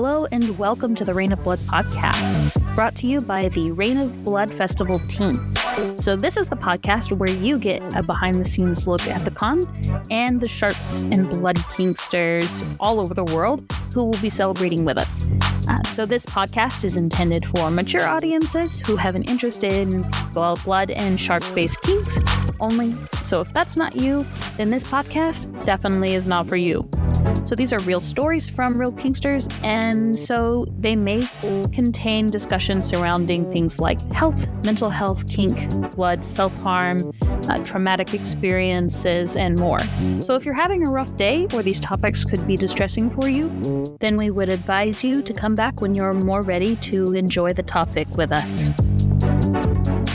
Hello and welcome to the Reign of Blood podcast, brought to you by the Reign of Blood Festival team. So this is the podcast where you get a behind-the-scenes look at the con and the sharps and blood kinksters all over the world who will be celebrating with us. So this podcast is intended for mature audiences who have an interest in blood and sharps-based kinks only. So if that's not you, then this podcast definitely is not for you. So these are real stories from real kinksters, and so they may contain discussions surrounding things like health, mental health, kink, blood, self-harm, traumatic experiences, and more. So if you're having a rough day or these topics could be distressing for you, then we would advise you to come back when you're more ready to enjoy the topic with us.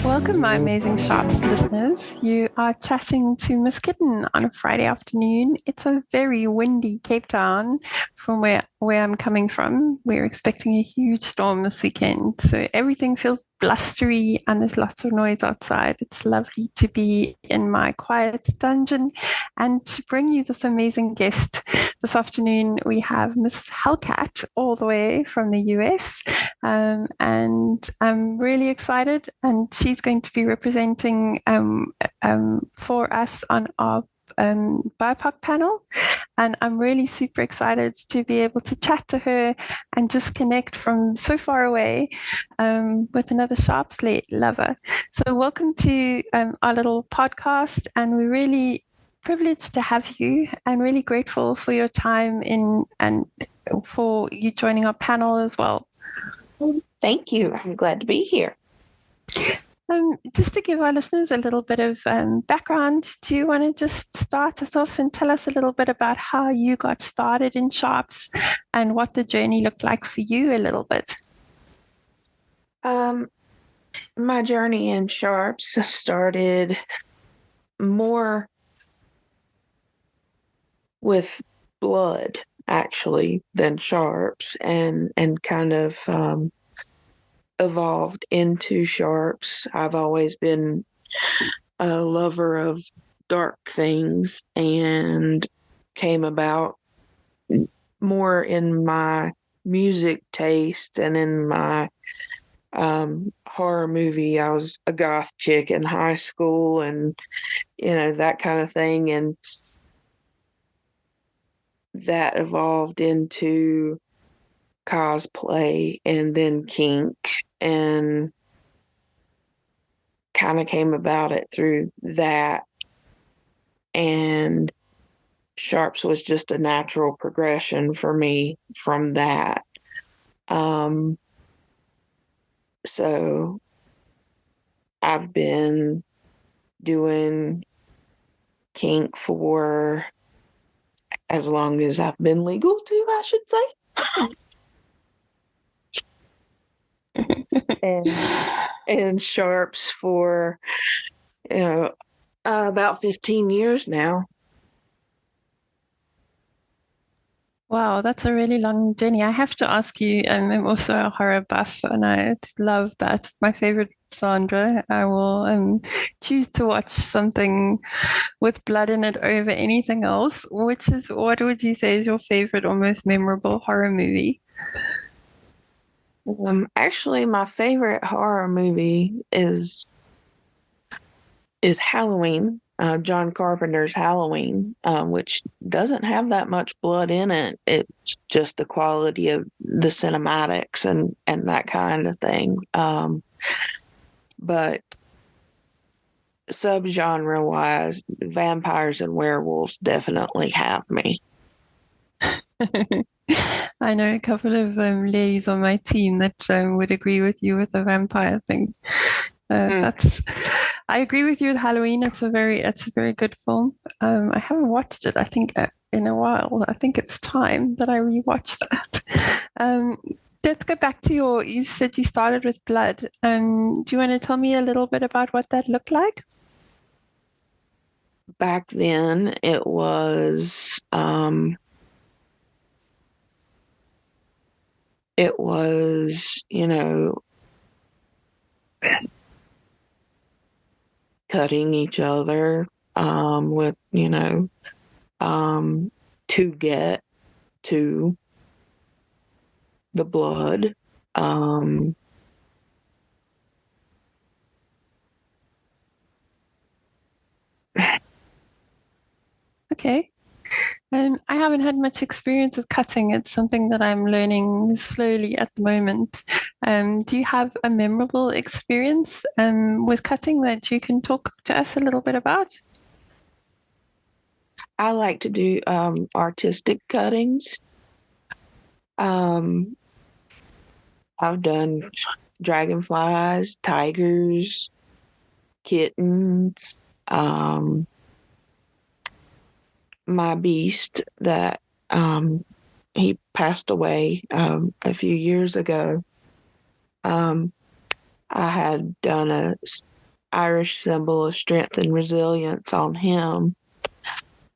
Welcome, my amazing Sharps listeners. You are chatting to Miss Kitten on a Friday afternoon. It's a very windy Cape Town from where I'm coming from. We're expecting a huge storm this weekend, so everything feels blustery and there's lots of noise outside. It's lovely to be in my quiet dungeon and to bring you this amazing guest. This afternoon we have Miss Hellcat all the way from the US, and I'm really excited, and she's going to be representing for us on our Bipoc panel, and I'm really super excited to be able to chat to her and just connect from so far away with another Sharps lover. So welcome to our little podcast, and we're really privileged to have you and really grateful for your time and for you joining our panel as well. Thank you. I'm glad to be here. Just to give our listeners a little bit of background, do you want to just start us off and tell us a little bit about how you got started in Sharps and what the journey looked like for you a little bit? My journey in Sharps started more with blood, actually, than Sharps, and kind of evolved into Sharps. I've always been a lover of dark things and came about more in my music taste and in my horror movie. I was a goth chick in high school and, that kind of thing. And that evolved into cosplay and then kink, and kind of came about it through that. And Sharps was just a natural progression for me from that. So I've been doing kink for as long as I've been legal to, I should say. and Sharps for about 15 years now. Wow, that's a really long journey. I have to ask you, I'm also a horror buff, and I love that. My favorite genre. I will choose to watch something with blood in it over anything else. What would you say is your favorite or most memorable horror movie? Actually, my favorite horror movie is Halloween, John Carpenter's Halloween, which doesn't have that much blood in it. It's just the quality of the cinematics and that kind of thing. But subgenre wise, vampires and werewolves definitely have me. I know a couple of ladies on my team that would agree with you with the vampire thing. I agree with you with Halloween. It's a very good film. I haven't watched it, I think, in a while. I think it's time that I rewatch that. Let's go back to you said you started with blood. Do you want to tell me a little bit about what that looked like? Back then, it was cutting each other with, to get to the blood. Okay. I haven't had much experience with cutting. It's something that I'm learning slowly at the moment. Do you have a memorable experience with cutting that you can talk to us a little bit about? I like to do artistic cuttings. I've done dragonflies, tigers, kittens. My beast that he passed away a few years ago. I had done a Irish symbol of strength and resilience on him.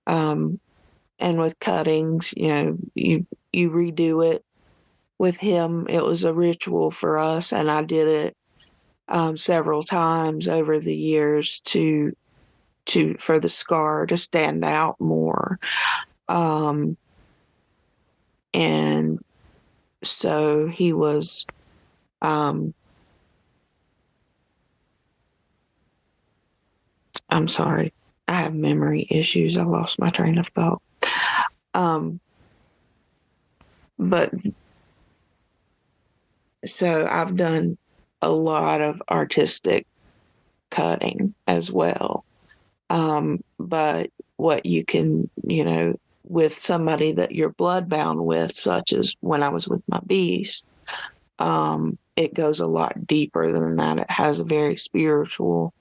And with cuttings, you redo it. With him, it was a ritual for us, and I did it several times over the years for the scar to stand out more. And so he was I'm sorry. I have memory issues. I lost my train of thought. But so I've done a lot of artistic cutting as well. But what you can, with somebody that you're bloodbound with, such as when I was with my beast, it goes a lot deeper than that. It has a very spiritual,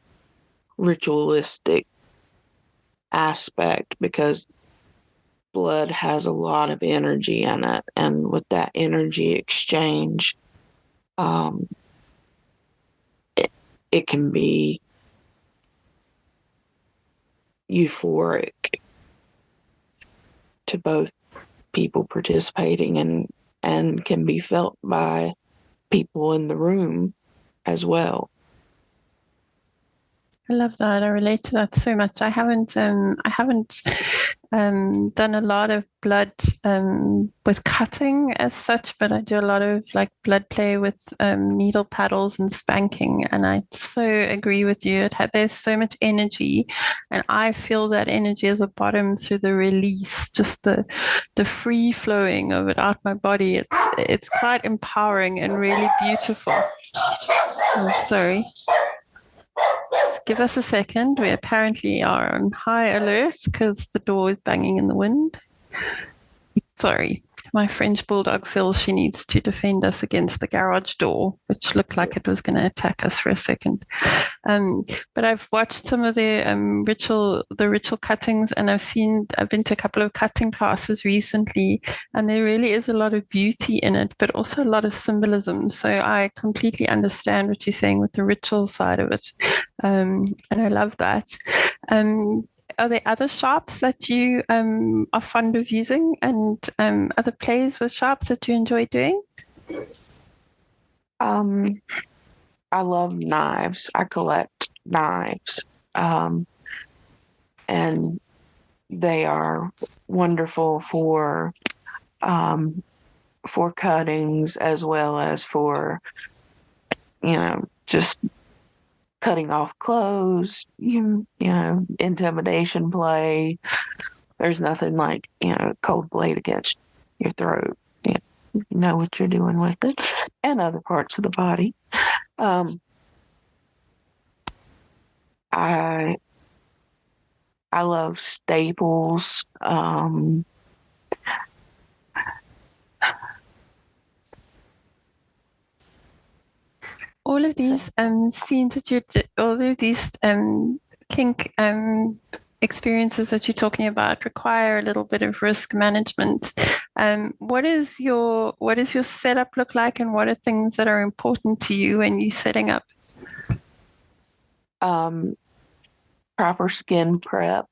ritualistic aspect because blood has a lot of energy in it, and with that energy exchange, it can be euphoric to both people participating and can be felt by people in the room as well. I love that. I relate to that so much. I haven't done a lot of blood with cutting as such, but I do a lot of like blood play with needle paddles and spanking. And I so agree with you. There's so much energy, and I feel that energy as a bottom through the release, just the free flowing of it out my body. It's quite empowering and really beautiful. Oh, sorry. Give us a second. We apparently are on high alert because the door is banging in the wind. Sorry. My French bulldog feels she needs to defend us against the garage door, which looked like it was going to attack us for a second. But I've watched some of the ritual cuttings, and I've been to a couple of cutting classes recently, and there really is a lot of beauty in it, but also a lot of symbolism. So I completely understand what you're saying with the ritual side of it, and I love that. Are there other sharps that you are fond of using, and other plays with sharps that you enjoy doing? I love knives. I collect knives. And they are wonderful for cuttings as well as for, just cutting off clothes, intimidation play. There's nothing like, a cold blade against your throat. You know what you're doing with it, and other parts of the body. I love staples. All of these scenes that all of these kink experiences that you're talking about require a little bit of risk management. What is your setup look like, and what are things that are important to you when you're setting up? Proper skin prep.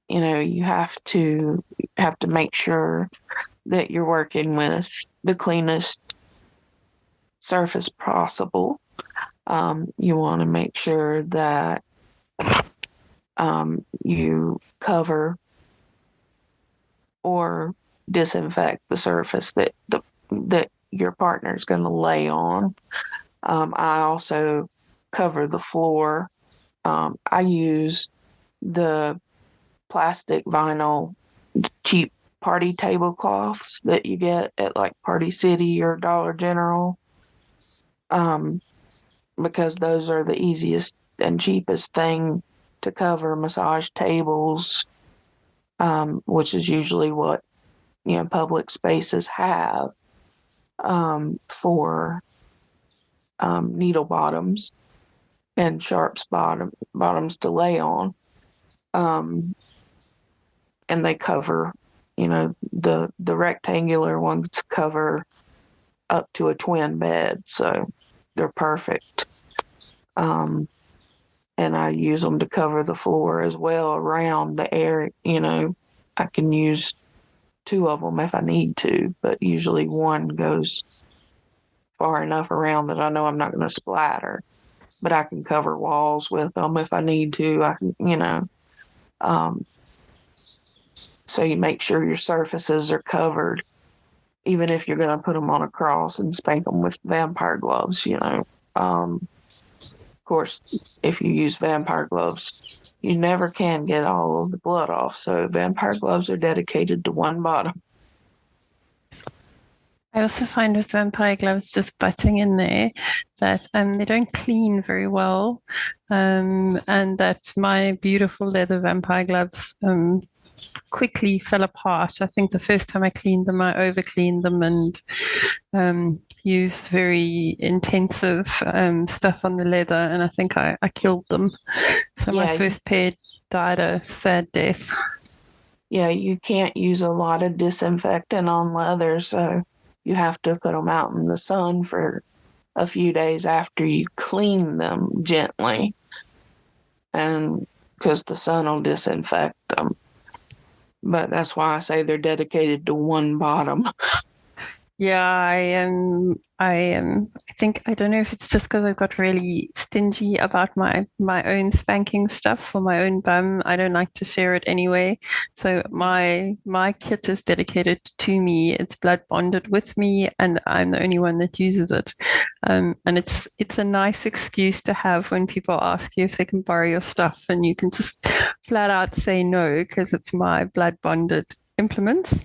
You have to make sure that you're working with the cleanest surface possible. You want to make sure that you cover or disinfect the surface that your partner is going to lay on. I also cover the floor. I use the plastic vinyl cheap party tablecloths that you get at like Party City or Dollar General, because those are the easiest and cheapest thing to cover massage tables, which is usually what public spaces have, for needle bottoms and sharps bottoms to lay on. And they cover, the rectangular ones cover up to a twin bed, so they're perfect. And I use them to cover the floor as well around the area. I can use 2 of them if I need to, but usually one goes far enough around that I know I'm not going to splatter, but I can cover walls with them if I need to. I can, so you make sure your surfaces are covered, even if you're going to put them on a cross and spank them with vampire gloves, Of course, if you use vampire gloves, you never can get all of the blood off. So vampire gloves are dedicated to one bottom. I also find with vampire gloves, just butting in there, that they don't clean very well, and that my beautiful leather vampire gloves quickly fell apart. I think the first time I cleaned them, I over-cleaned them and used very intensive stuff on the leather, and I think I killed them. So my first pair died a sad death. Yeah, you can't use a lot of disinfectant on leather, so you have to put them out in the sun for a few days after you clean them gently, and because the sun will disinfect them. But that's why I say they're dedicated to one bottom. Yeah, I think, I don't know if it's just because I've got really stingy about my own spanking stuff for my own bum. I don't like to share it anyway. So my kit is dedicated to me. It's blood bonded with me, and I'm the only one that uses it. And it's a nice excuse to have when people ask you if they can borrow your stuff, and you can just flat out say no because it's my blood bonded implements.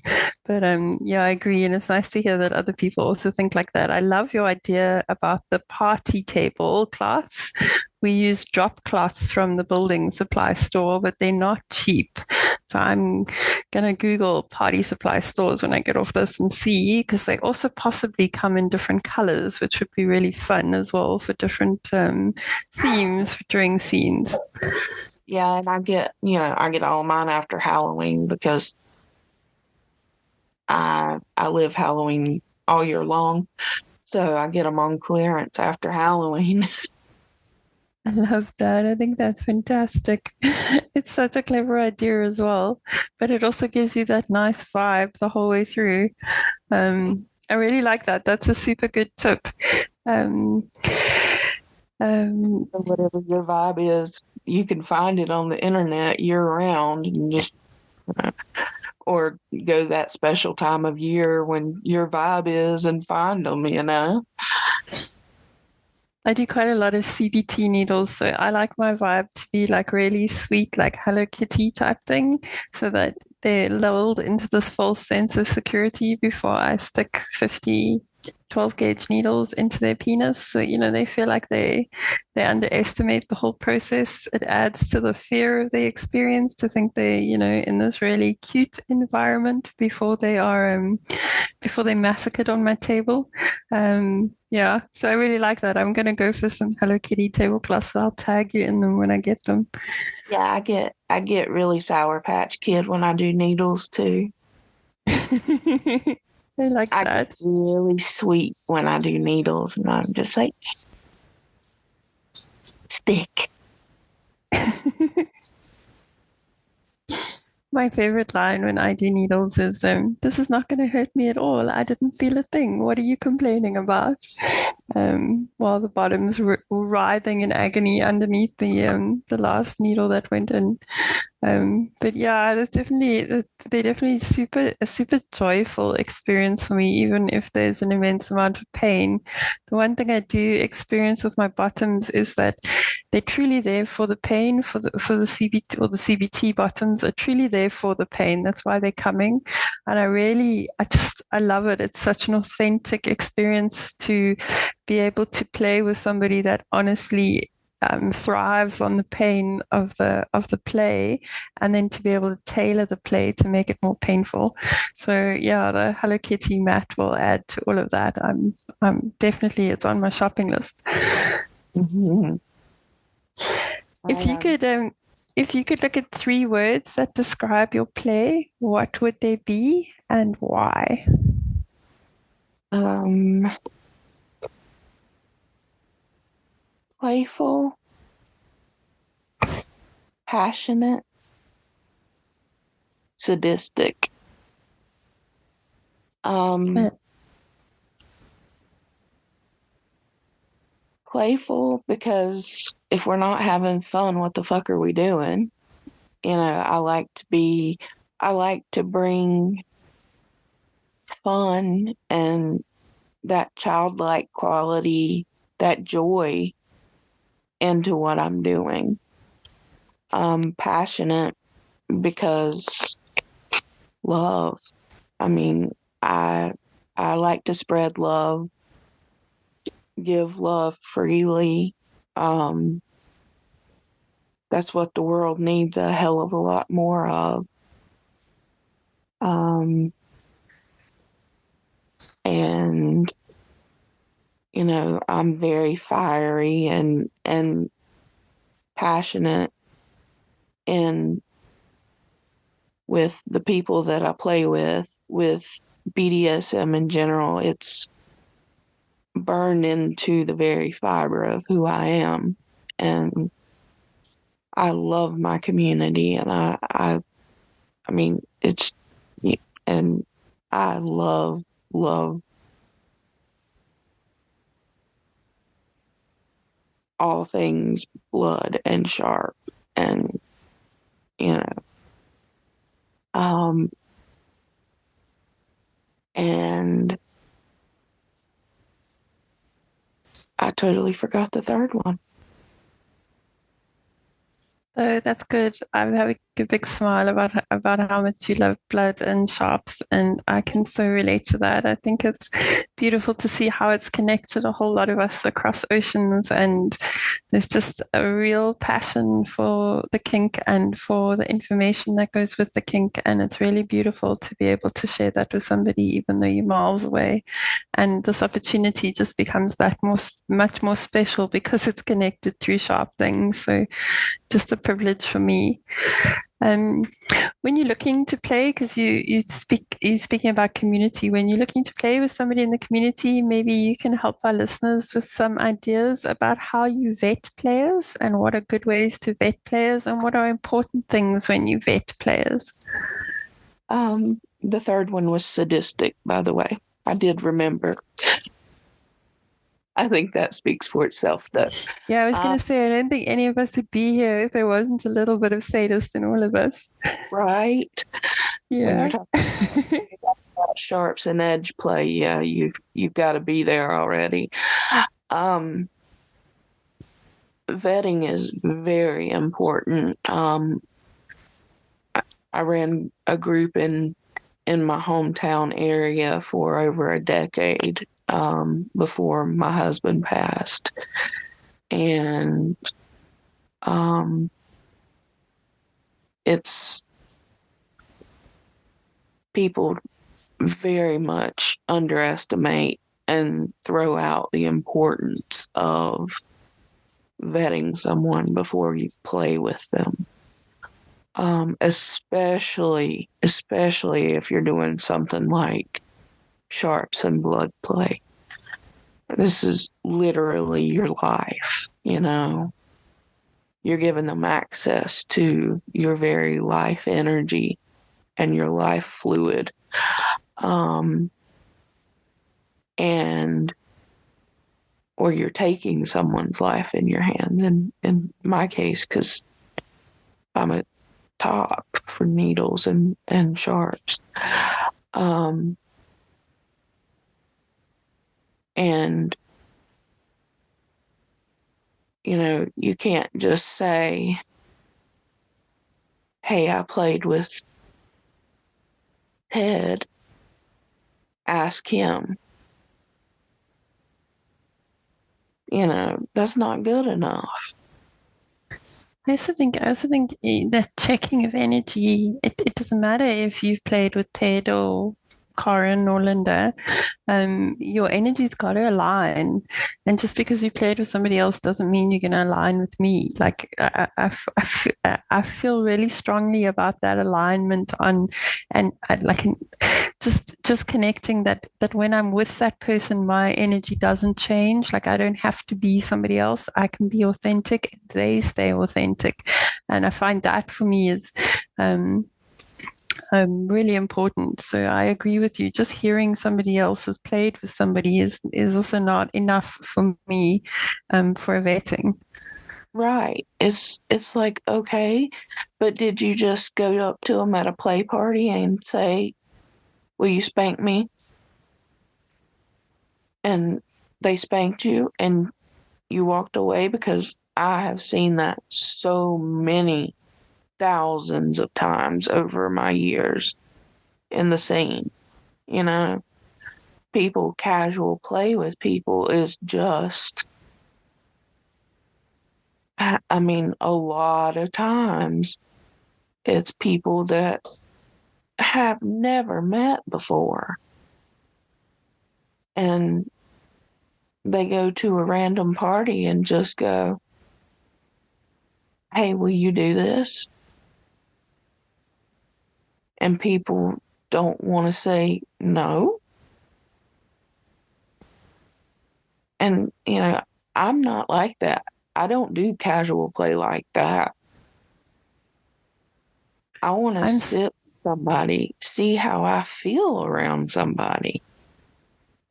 But I agree, and it's nice to hear that other people also think like that. I love your idea about the party table cloths. We use drop cloths from the building supply store, but they're not cheap. So I'm gonna Google party supply stores when I get off this and see, because they also possibly come in different colors, which would be really fun as well for different themes during scenes. Yeah, and I get all mine after Halloween because I live Halloween all year long, so I get them on clearance after Halloween. I love that. I think that's fantastic. It's such a clever idea as well, but it also gives you that nice vibe the whole way through. I really like that. That's a super good tip. Whatever your vibe is, you can find it on the internet year round, and just or go that special time of year when your vibe is and find them, I do quite a lot of CBT needles, so I like my vibe to be like really sweet, like Hello Kitty type thing, so that they're lulled into this false sense of security before I stick 50 12-gauge needles into their penis. So, they feel like they underestimate the whole process. It adds to the fear of the experience to think they're, in this really cute environment before they're massacred on my table. So I really like that. I'm going to go for some Hello Kitty tablecloths. I'll tag you in them when I get them. Yeah, I get really Sour Patch Kid when I do needles too. I like that. I get really sweet when I do needles, and I'm just like, stick. My favorite line when I do needles is, this is not going to hurt me at all. I didn't feel a thing. What are you complaining about? while the bottoms were writhing in agony underneath the last needle that went in. But yeah, they're definitely a super joyful experience for me, even if there's an immense amount of pain. The one thing I do experience with my bottoms is that they're truly there for the pain. For the CBT, or the CBT bottoms are truly there for the pain. That's why they're coming, and I love it. It's such an authentic experience to be able to play with somebody that honestly thrives on the pain of the play, and then to be able to tailor the play to make it more painful. So yeah, the Hello Kitty mat will add to all of that. I'm definitely, it's on my shopping list. Mm-hmm. If you could look at 3 words that describe your play, what would they be and why? Playful, passionate, sadistic. Playful, because if we're not having fun, what the fuck are we doing? You know, I like to bring fun and that childlike quality, that joy into what I'm doing. Passionate, because love. I mean, I like to spread love, give love freely. That's what the world needs a hell of a lot more of. And you know, I'm very fiery and passionate, and with the people that I play with BDSM in general, it's burned into the very fiber of who I am. And I love my community, and I mean, it's, and I love all things blood and sharp, and you know, and I totally forgot the third one. Oh, that's good. I'm having a big smile about how much you love blood and sharps, and I can so relate to that. I think it's beautiful to see how it's connected a whole lot of us across oceans, and there's just a real passion for the kink and for the information that goes with the kink, and it's really beautiful to be able to share that with somebody, even though you're miles away. And this opportunity just becomes much more special because it's connected through sharp things. So just a privilege for me. When you're looking to play, because you're speaking about community, when you're looking to play with somebody in the community, maybe you can help our listeners with some ideas about how you vet players, and what are good ways to vet players, and what are important things when you vet players. The third one was sadistic, by the way. I did remember. I think that speaks for itself, though. Yeah, I was going to say, I don't think any of us would be here if there wasn't a little bit of sadist in all of us. Right? Yeah. When you're talking about sharps and edge play, yeah, you've got to be there already. Vetting is very important. I ran a group in my hometown area for over a decade before my husband passed. And it's people very much underestimate and throw out the importance of vetting someone before you play with them. Especially if you're doing something like sharps and blood play. This is literally your life, you know. You're giving them access to your very life energy and your life fluid. And or you're taking someone's life in your hands. In my case, because I'm a top for needles and sharps. And, you can't just say, hey, I played with Ted, ask him. That's not good enough. I also think that checking of energy, it doesn't matter if you've played with Ted or Corin or Linda, your energy's got to align. And just because you played with somebody else doesn't mean you're going to align with me. Like I feel really strongly about that alignment just connecting that when I'm with that person, my energy doesn't change. Like I don't have to be somebody else. I can be authentic. They stay authentic. And I find that for me is really important. So I agree with you. Just hearing somebody else has played with somebody is also not enough for me for a vetting. Right. It's like, okay, but did you just go up to them at a play party and say, will you spank me? And they spanked you and you walked away? Because I have seen that so many thousands of times over my years in the scene. People casual play with people is just, I mean, a lot of times it's people that have never met before. And they go to a random party and just go, hey, will you do this? And people don't want to say no. And, I'm not like that. I don't do casual play like that. I want to sit with somebody, see how I feel around somebody.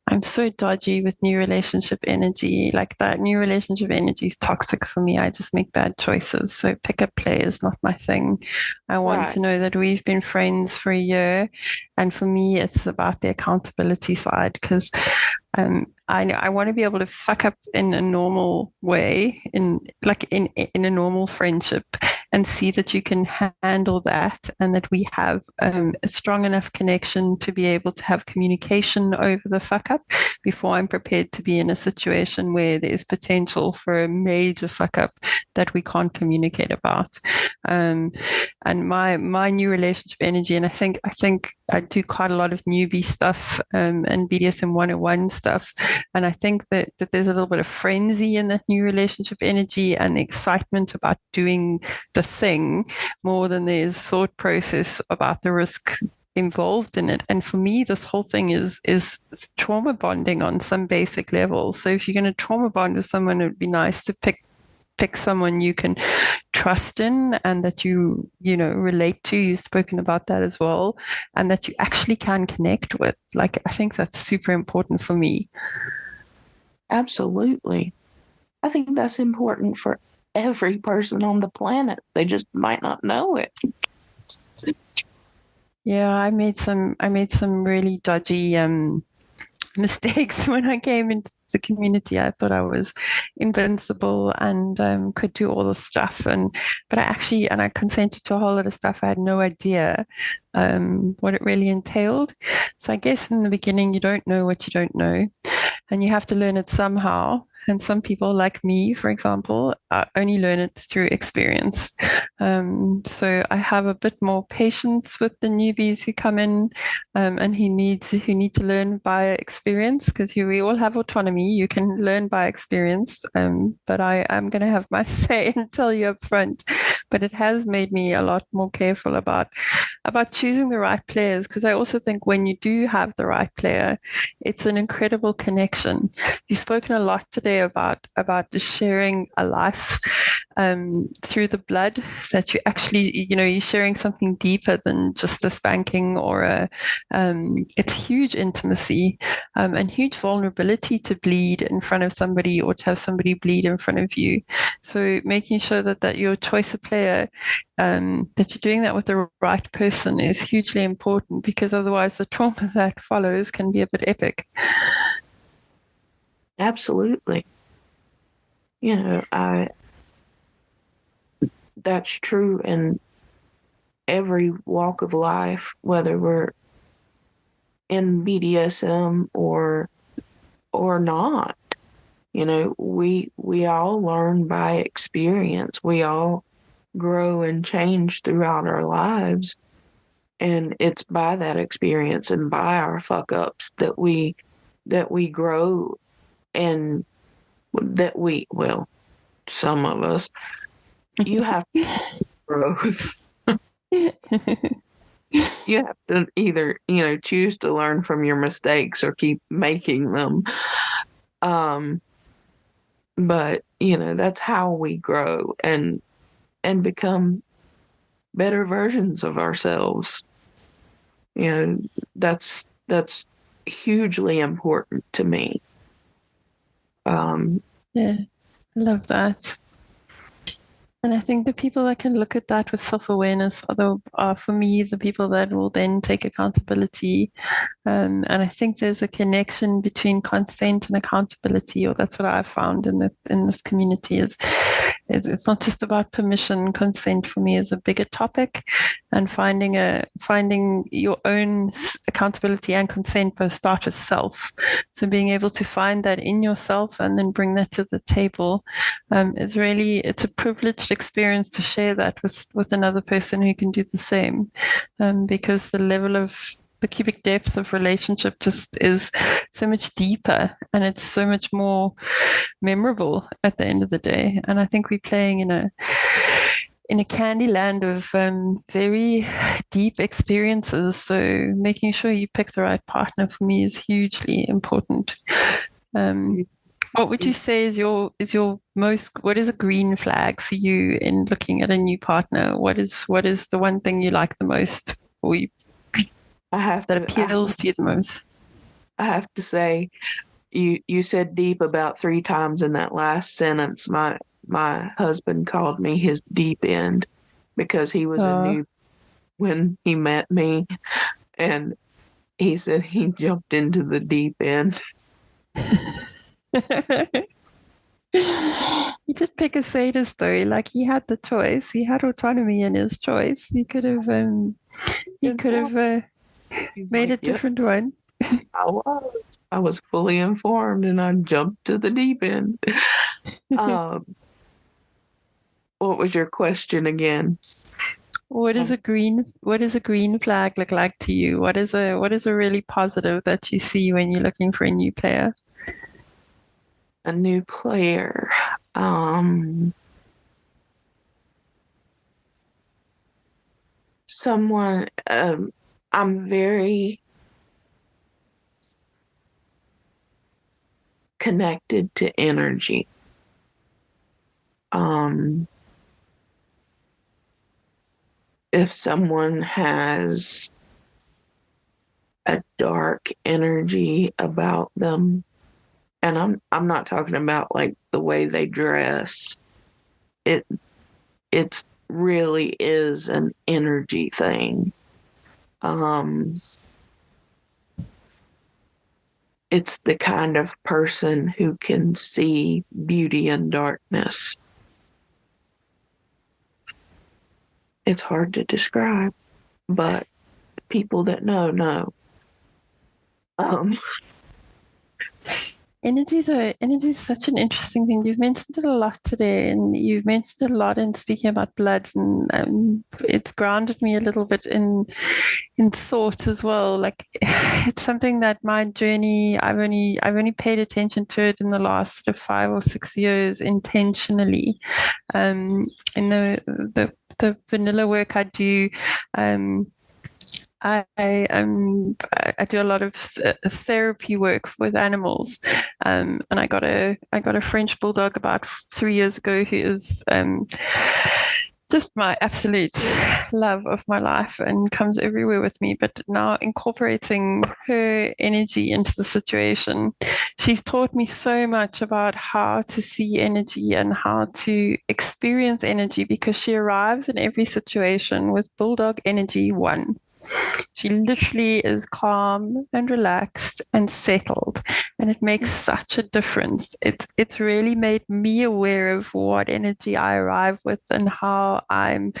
I'm so dodgy with new relationship energy. Like that new relationship energy is toxic for me. I just make bad choices. So pickup play is not my thing. I want to know that we've been friends for a year. And for me, it's about the accountability side because I want to be able to fuck up in a normal way, in a normal friendship, and see that you can handle that and that we have a strong enough connection to be able to have communication over the fuck up before I'm prepared to be in a situation where there's potential for a major fuck up that we can't communicate about. And my new relationship energy, and I think I do quite a lot of newbie stuff and BDSM 101 stuff. And I think that there's a little bit of frenzy in that new relationship energy and the excitement about doing the thing more than there's thought process about the risk involved in it. And for me, this whole thing is trauma bonding on some basic level. So if you're going to trauma bond with someone, it would be nice to pick someone you can trust in and that you relate to. You've spoken about that as well, and that you actually can connect with. Like, I think that's super important for me. Absolutely. I think that's important for every person on the planet. They just might not know it. Yeah, I made some really dodgy mistakes when I came into the community. I thought I was invincible and could do all the stuff, but I consented to a whole lot of stuff. I had no idea what it really entailed. So I guess in the beginning you don't know what you don't know, and you have to learn it somehow. And some people, like me, for example, only learn it through experience. So I have a bit more patience with the newbies who come in and who need to learn by experience, because we all have autonomy. You can learn by experience, but I'm going to have my say and tell you up front. But it has made me a lot more careful about about choosing the right players, because I also think when you do have the right player, it's an incredible connection. You've spoken a lot today about just sharing a life through the blood, that you actually, you're sharing something deeper than just a spanking or it's huge intimacy and huge vulnerability to bleed in front of somebody or to have somebody bleed in front of you. So making sure that your choice of player, that you're doing that with the right person is hugely important, because otherwise the trauma that follows can be a bit epic. Absolutely. That's true in every walk of life, whether we're in BDSM or not. We all learn by experience. We all grow and change throughout our lives, and it's by that experience and by our fuck ups that we grow, and that some of us, you have growth. You have to either, choose to learn from your mistakes or keep making them. But that's how we grow and become better versions of ourselves. That's hugely important to me. Yeah, I love that. And I think the people that can look at that with self-awareness are for me, the people that will then take accountability. And I think there's a connection between consent and accountability, or that's what I've found in this community. Is it's not just about permission. Consent for me is a bigger topic, and finding your own accountability and consent both start with self. So being able to find that in yourself and then bring that to the table is really, it's a privileged experience to share that with another person who can do the same, because the cubic depth of relationship just is so much deeper, and it's so much more memorable at the end of the day. And I think we're playing in a candy land of very deep experiences. So making sure you pick the right partner for me is hugely important. What would you say is your what is a green flag for you in looking at a new partner? What is the one thing you like the most, or that appeals to you the most? I have to say, you said deep about 3 times in that last sentence. My husband called me his deep end because he was a new when he met me, and he said he jumped into the deep end. He did pick a sadist story. Like, he had the choice. He had autonomy in his choice. He could have made a different one. I was fully informed, and I jumped to the deep end. What was your question again? What is a green flag look like to you? What is a really positive that you see when you're looking for a new player? A new player. Someone, I'm very connected to energy. If someone has a dark energy about them, and I'm not talking about like the way they dress, it's really is an energy thing. It's the kind of person who can see beauty in darkness. It's hard to describe, but people that know. Energy is such an interesting thing. You've mentioned it a lot today, and you've mentioned it a lot in speaking about blood, and it's grounded me a little bit in thought as well. Like, it's something that my journey, I've only paid attention to it in the last sort of 5 or 6 years intentionally. In the vanilla work I do, I do a lot of therapy work with animals, and I got a French bulldog about 3 years ago who is just my absolute love of my life and comes everywhere with me. But now incorporating her energy into the situation, she's taught me so much about how to see energy and how to experience energy, because she arrives in every situation with bulldog energy 1. She literally is calm and relaxed and settled, and it makes such a difference. It's really made me aware of what energy I arrive with and um,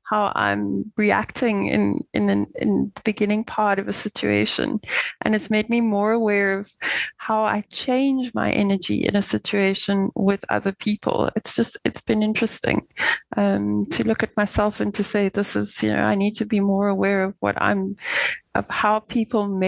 how I'm reacting in the beginning part of a situation, and it's made me more aware of how I change my energy in a situation with other people. It's been interesting to look at myself and to say, this is, I need to be more aware of of how people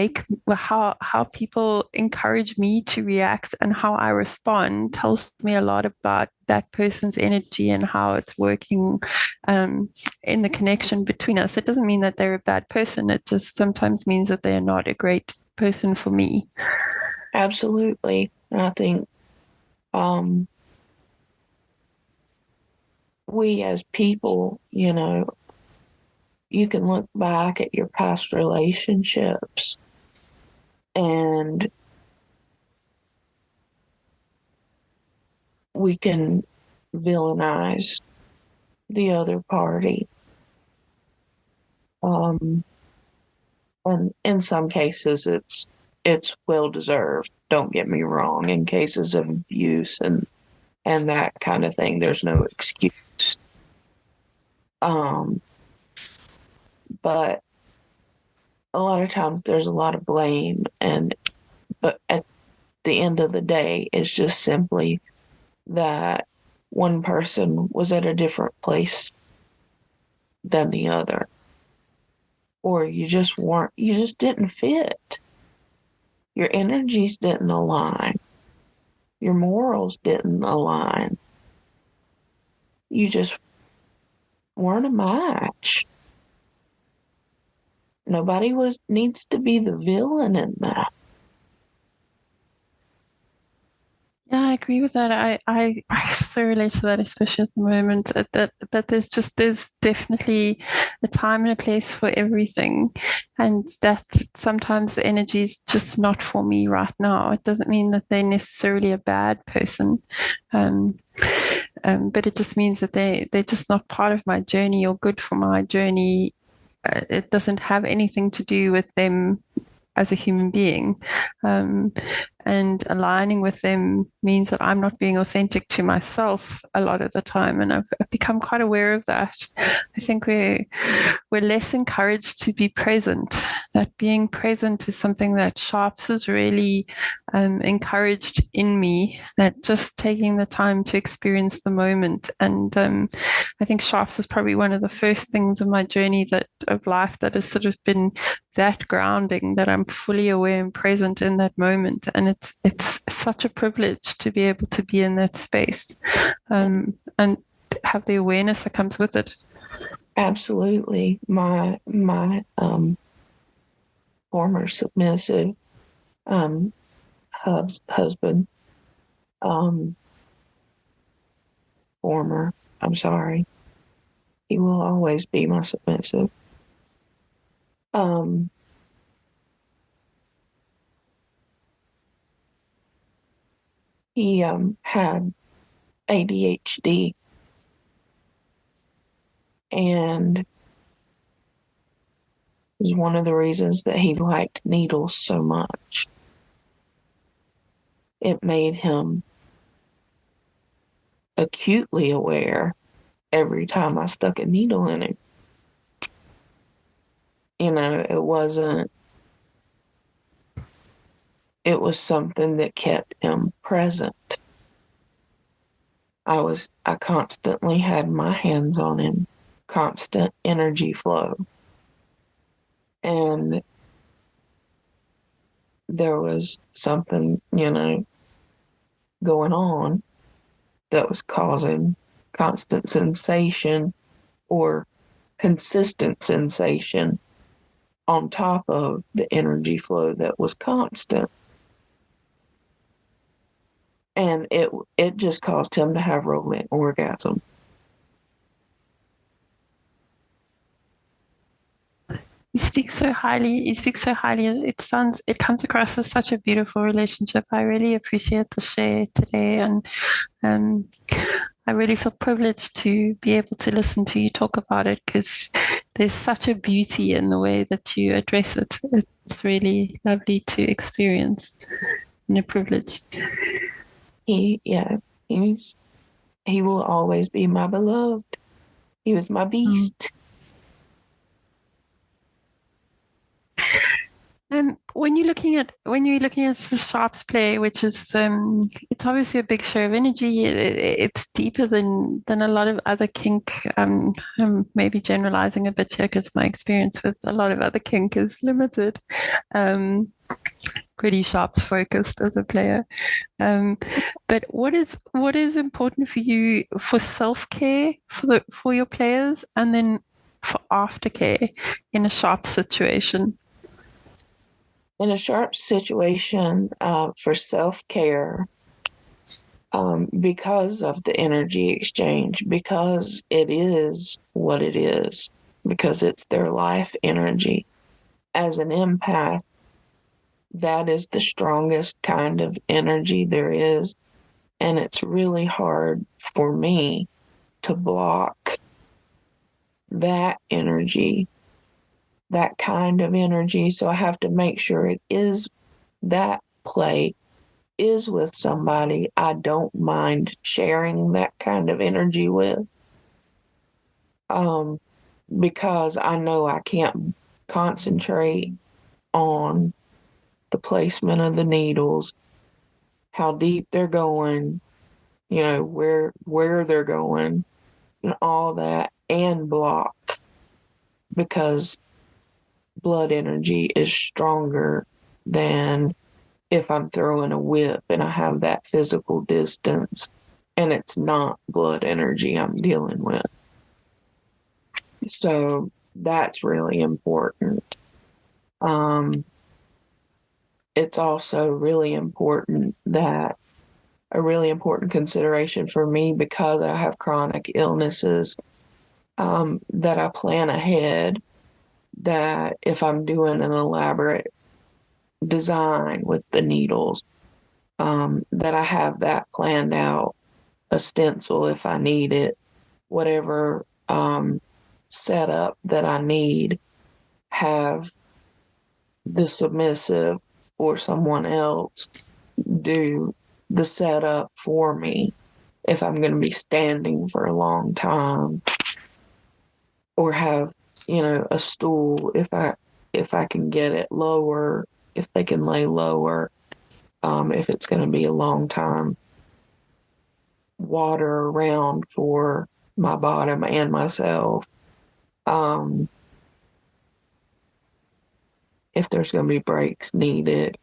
how people encourage me to react, and how I respond tells me a lot about that person's energy and how it's working in the connection between us. It doesn't mean that they're a bad person. It just sometimes means that they're not a great person for me. Absolutely. I think we as people, you can look back at your past relationships and we can villainize the other party. And in some cases it's well deserved. Don't get me wrong. In cases of abuse and that kind of thing, there's no excuse. But a lot of times there's a lot of blame, but at the end of the day, it's just simply that one person was at a different place than the other, or you just didn't fit. Your energies didn't align. Your morals didn't align. You just weren't a match. Nobody needs to be the villain in that. Yeah, I agree with that. I so relate to that, especially at the moment. That there's definitely a time and a place for everything, and that sometimes the energy is just not for me right now. It doesn't mean that they're necessarily a bad person, but it just means that they're just not part of my journey or good for my journey. It doesn't have anything to do with them as a human being. And aligning with them means that I'm not being authentic to myself a lot of the time. And I've become quite aware of that. I think we're less encouraged to be present. That being present is something that Sharps has really encouraged in me, that just taking the time to experience the moment. And I think Sharps is probably one of the first things in my journey of life that has sort of been that grounding, that I'm fully aware and present in that moment. And it's such a privilege to be able to be in that space and have the awareness that comes with it. Absolutely. My former submissive husband, I'm sorry, he will always be my submissive. He had ADHD, and it was one of the reasons that he liked needles so much. It made him acutely aware every time I stuck a needle in him. It was something that kept him present. I constantly had my hands on him, constant energy flow. And there was something, going on that was causing constant sensation or consistent sensation on top of the energy flow that was constant. And it just caused him to have rolling orgasm. You speak so highly. It comes across as such a beautiful relationship. I really appreciate the share today, and I really feel privileged to be able to listen to you talk about it, because there's such a beauty in the way that you address it. It's really lovely to experience, and a privilege. He will always be my beloved. He was my beast. And when you're looking at the sharps play, which is it's obviously a big share of energy. It's deeper than a lot of other kink. I'm maybe generalizing a bit here because my experience with a lot of other kink is limited. Pretty sharps focused as a player. But what is important for you for self-care for your players, and then for aftercare in a sharp situation? In a sharp situation, for self-care, because of the energy exchange, because it is what it is, because it's their life energy. As an empath, that is the strongest kind of energy there is. And it's really hard for me to block that energy, that kind of energy. So I have to make sure it is that play is with somebody I don't mind sharing that kind of energy with. Because I know I can't concentrate on the placement of the needles, how deep they're going, where they're going, and all that, and block, because blood energy is stronger than if I'm throwing a whip and I have that physical distance and it's not blood energy I'm dealing with. So that's really important. It's also really important that a really important consideration for me, because I have chronic illnesses, that I plan ahead, that if I'm doing an elaborate design with the needles, that I have that planned out, a stencil if I need it, whatever setup that I need, have the submissive or someone else do the setup for me if I'm going to be standing for a long time, or have, a stool if I can get it lower, if they can lay lower, if it's going to be a long time, water around for my bottom and myself, if there's going to be breaks needed,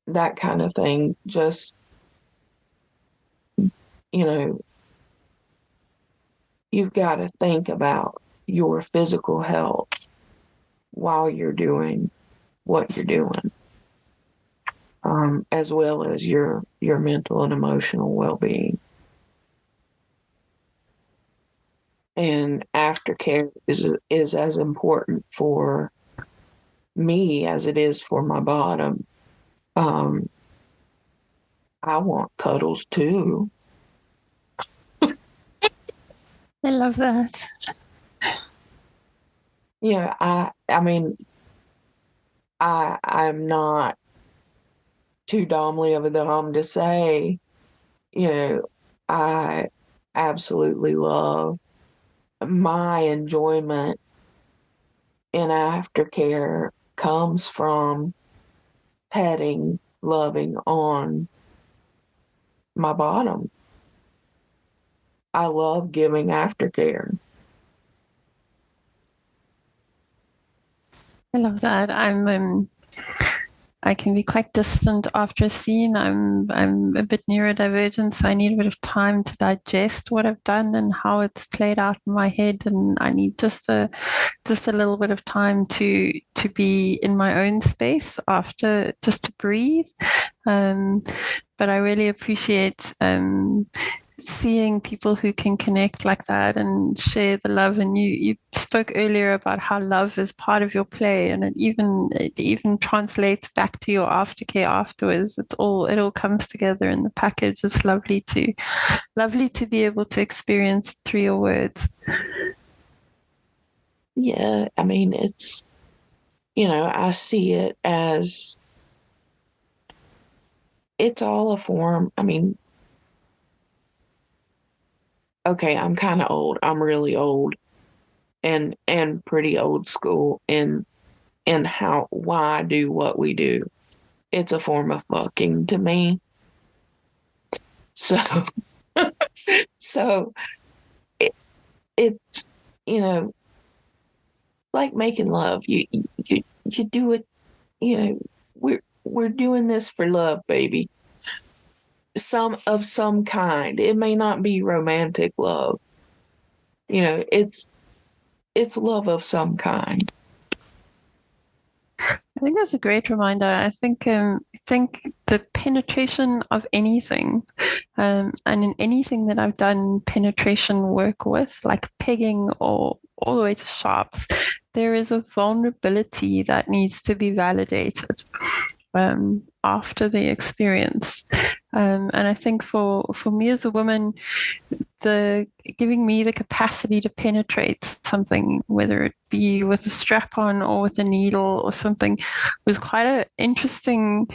that kind of thing. Just, you've got to think about your physical health while you're doing what you're doing, as well as your mental and emotional well-being. And aftercare is as important for me as it is for my bottom. I want cuddles too. I love that. I mean, I'm not too domly of a dom to say, I absolutely love my enjoyment in aftercare comes from petting, loving on my bottom. I love giving aftercare. I love that. I can be quite distant after a scene. I'm a bit neurodivergent, so I need a bit of time to digest what I've done and how it's played out in my head, and I need just a little bit of time to be in my own space after, just to breathe. But I really appreciate seeing people who can connect like that and share the love. And you spoke earlier about how love is part of your play, and it even translates back to your aftercare afterwards. It all comes together in the package. It's lovely to be able to experience through your words. Yeah, I mean, it's, I see it as, it's all a form. I mean, okay, I'm kind of old. I'm really old and pretty old school in why I do what we do. It's a form of fucking to me. So so it's, like making love. You do it, we're doing this for love, baby. Some kind. It may not be romantic love. It's love of some kind. I think that's a great reminder. I think the penetration of anything, and in anything that I've done penetration work with, like pegging or all the way to sharps, there is a vulnerability that needs to be validated after the experience. And I think for me as a woman, the giving me the capacity to penetrate something, whether it be with a strap on or with a needle or something, was quite an interesting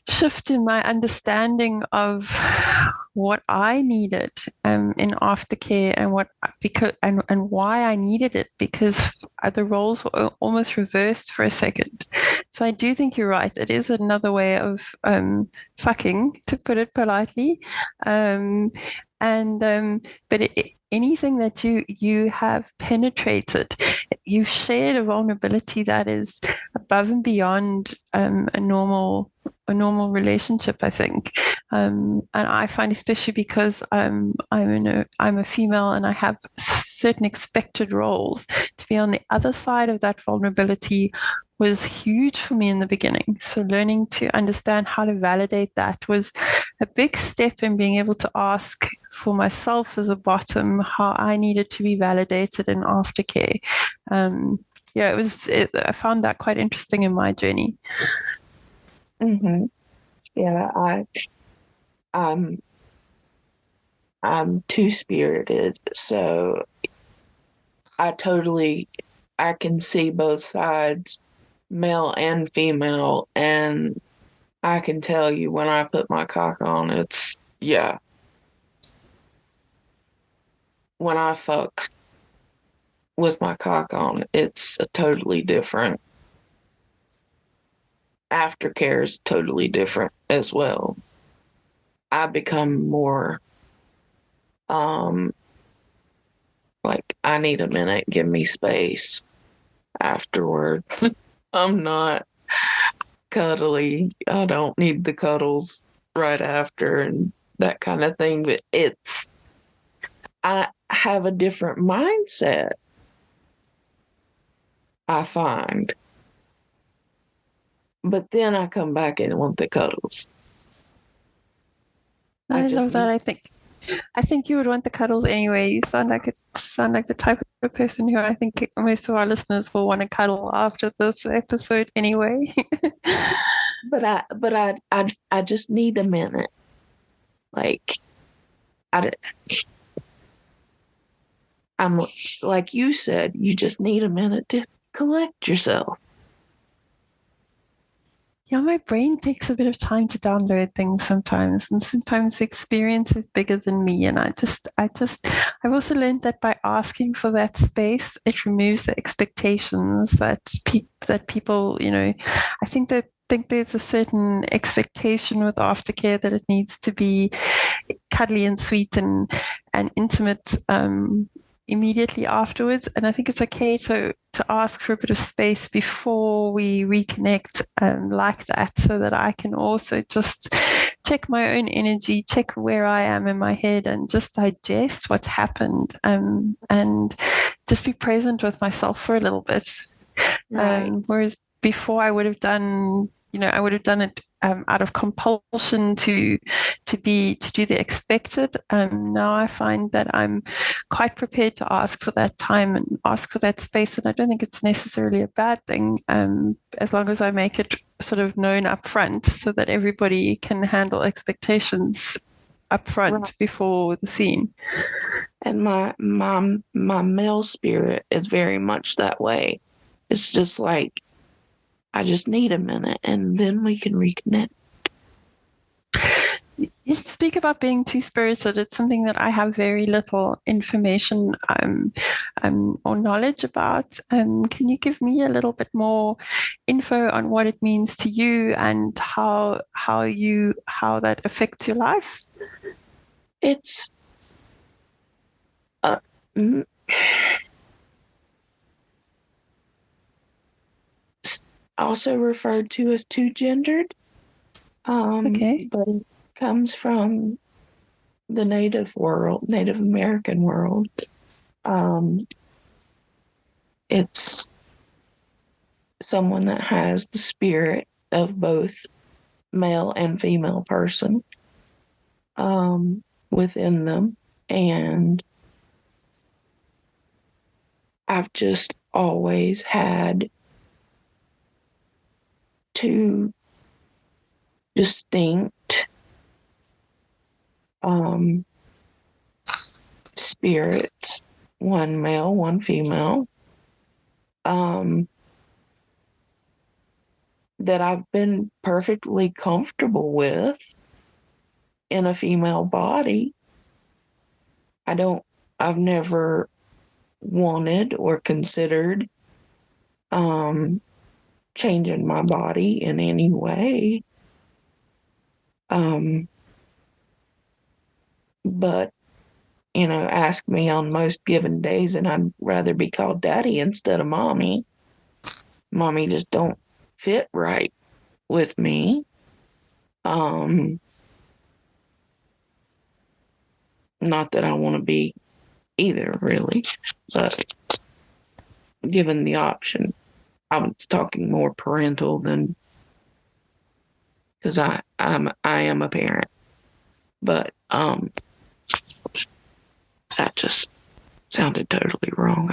shift in my understanding of what I needed in aftercare, and why I needed it, because the roles were almost reversed for a second. So I do think you're right. It is another way of fucking, to put it politely. But anything that you have penetrated, you've shared a vulnerability that is above and beyond a normal relationship, I think. And I find, especially because I'm a female and I have certain expected roles, to be on the other side of that vulnerability was huge for me in the beginning. So learning to understand how to validate that was a big step in being able to ask for myself as a bottom how I needed to be validated in aftercare. I found that quite interesting in my journey. Mm-hmm. Yeah, I'm two-spirited, so I can see both sides, male and female, and I can tell you when I put my cock on, it's, yeah. When I fuck with my cock on, it's a totally different. Aftercare is totally different as well. I become more like, I need a minute, give me space afterward. I'm not cuddly. I don't need the cuddles right after and that kind of thing. But I have a different mindset, I find. But then I come back and want the cuddles. I love that. I think you would want the cuddles anyway. You sound like the type of person who I think most of our listeners will want to cuddle after this episode anyway. But I just need a minute. Like, I'm like you said, you just need a minute to collect yourself. Yeah, my brain takes a bit of time to download things sometimes, and sometimes the experience is bigger than me. And I've also learned that by asking for that space, it removes the expectations that people, I think there's a certain expectation with aftercare that it needs to be cuddly and sweet and intimate immediately afterwards. And I think it's okay to ask for a bit of space before we reconnect like that, so that I can also just check my own energy, check where I am in my head, and just digest what's happened, and just be present with myself for a little bit. Right. Whereas before I would have done it out of compulsion to do the expected. Now I find that I'm quite prepared to ask for that time and ask for that space, and I don't think it's necessarily a bad thing, as long as I make it sort of known up front, so that everybody can handle expectations up front Right. before the scene. And my male spirit is very much that way. It's just like, I just need a minute and then we can reconnect. You speak about being two-spirited. It's something that I have very little information or knowledge about. Can you give me a little bit more info on what it means to you and how that affects your life? It's also referred to as two-gendered. Okay. But it comes from the Native American world. It's someone that has the spirit of both male and female person within them. And I've just always had two distinct spirits, one male, one female, that I've been perfectly comfortable with in a female body. I've never wanted or considered changing my body in any way. But, ask me on most given days and I'd rather be called daddy instead of mommy. Mommy just don't fit right with me. Not that I want to be either, really, but given the option, I was talking more parental than, because I am a parent, but that just sounded totally wrong.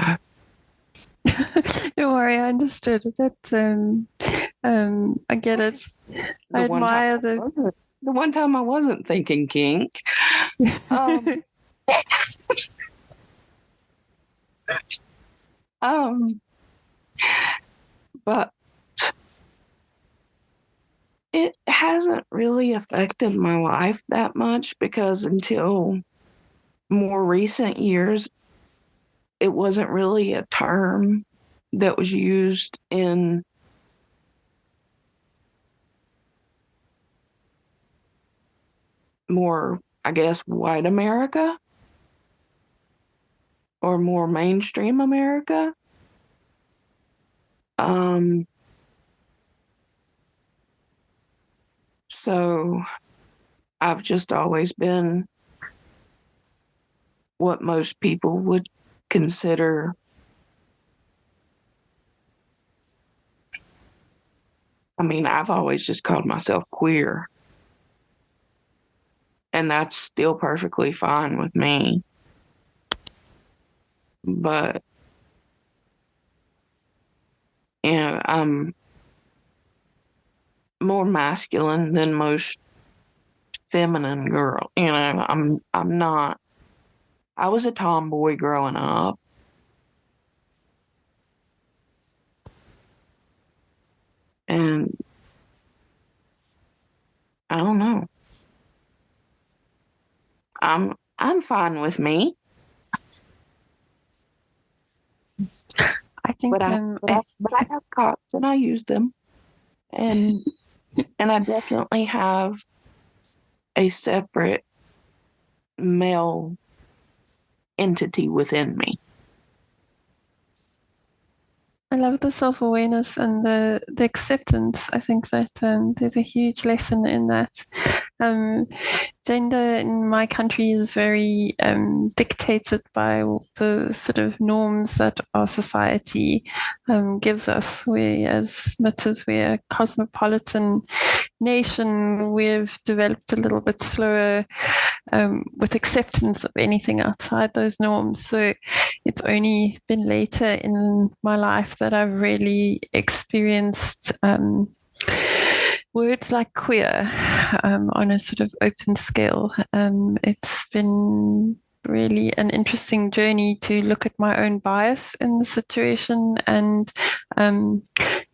Don't worry, I understood that. I get it. I admire the one time I wasn't thinking kink. But it hasn't really affected my life that much, because until more recent years, it wasn't really a term that was used in more, I guess, white America or more mainstream America. So I've just always been what most people would consider I've always just called myself queer. And that's still perfectly fine with me. But, I'm more masculine than most feminine girl. I'm not. I was a tomboy growing up. And I don't know. I'm fine with me. I think, but I have cocks and I use them, and I definitely have a separate male entity within me. I love the self-awareness and the acceptance. I think that there's a huge lesson in that. Gender in my country is very dictated by the sort of norms that our society gives us. We, as much as we're a cosmopolitan nation, we've developed a little bit slower with acceptance of anything outside those norms. So it's only been later in my life that I've really experienced words like queer on a sort of open scale. It's been really an interesting journey to look at my own bias in the situation and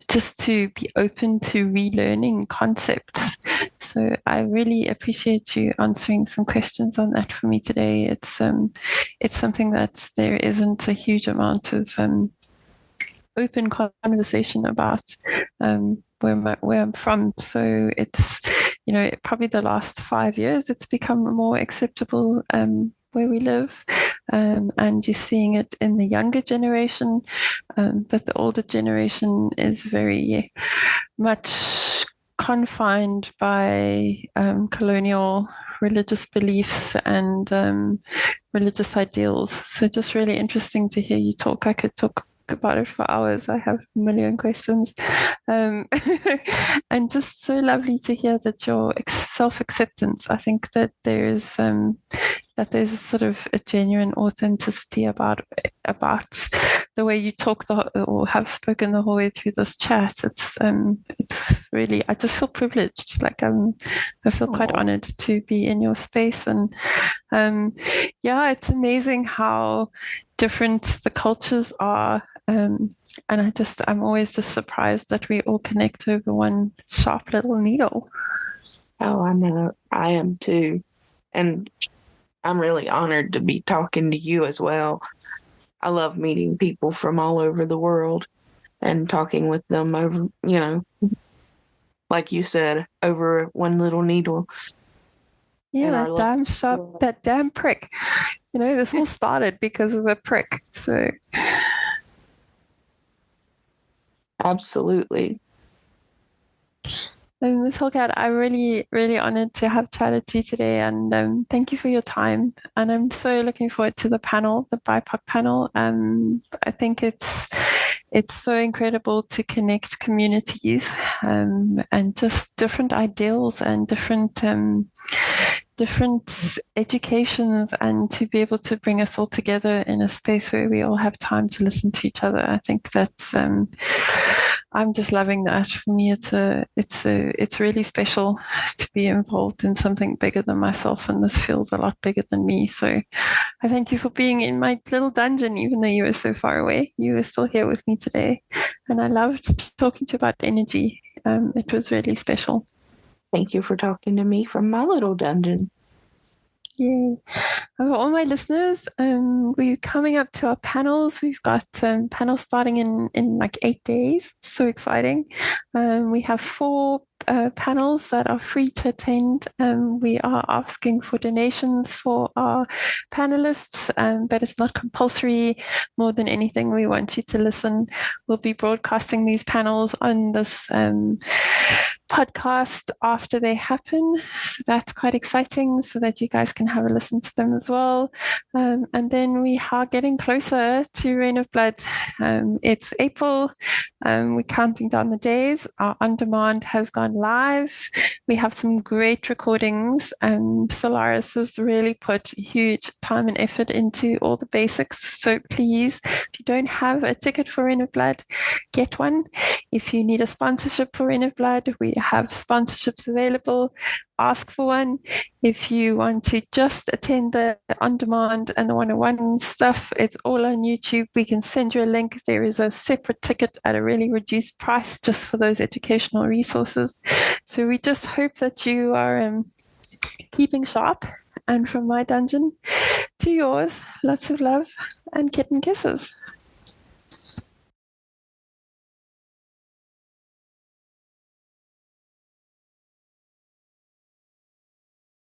just to be open to relearning concepts. So I really appreciate you answering some questions on that for me today. It's something that there isn't a huge amount of open conversation about where I'm from. So it's, probably the last 5 years, it's become more acceptable where we live, and you're seeing it in the younger generation, but the older generation is very much confined by colonial religious beliefs and religious ideals. So just really interesting to hear you talk. I could talk about it for hours. I have a million questions. And just so lovely to hear that your self-acceptance, I think that there's sort of a genuine authenticity about the way you talk or have spoken the whole way through this chat. It's really, I just feel privileged. Like I feel quite honored to be in your space. And it's amazing how different the cultures are. And I'm always just surprised that we all connect over one sharp little needle. Oh, I know. I am too. And I'm really honored to be talking to you as well. I love meeting people from all over the world and talking with them over, like you said, over one little needle. Yeah, that damn sharp, that damn prick. This all started because of a prick. So absolutely. Ms. Holcat, I'm really, really honored to have chatted to you today, and thank you for your time. And I'm so looking forward to the panel, the BIPOC panel. I think it's so incredible to connect communities and just different ideals and different educations, and to be able to bring us all together in a space where we all have time to listen to each other. I think that's I'm just loving that. For me, it's really special to be involved in something bigger than myself, and this feels a lot bigger than me. So I thank you for being in my little dungeon, even though you were so far away. You were still here with me today, and I loved talking to you about energy. It was really special. Thank you for talking to me from my little dungeon. Yay. For all my listeners, we're coming up to our panels. We've got panels starting in like 8 days. So exciting. We have 4 panels that are free to attend. We are asking for donations for our panelists, but it's not compulsory. More than anything, we want you to listen. We'll be broadcasting these panels on this podcast after they happen. So that's quite exciting, so that you guys can have a listen to them as well. And then we are getting closer to Reign of Blood. It's April. We're counting down the days. Our on-demand has gone live. We have some great recordings, and Solaris has really put huge time and effort into all the basics. So please, if you don't have a ticket for Reign of Blood, get one. If you need a sponsorship for Reign of Blood, we have sponsorships available. Ask for one. If you want to just attend the on-demand and the one-on-one stuff, it's all on YouTube. We can send you a link. There is a separate ticket at a really reduced price just for those educational resources. So we just hope that you are keeping sharp. And from my dungeon to yours, lots of love and kitten kisses.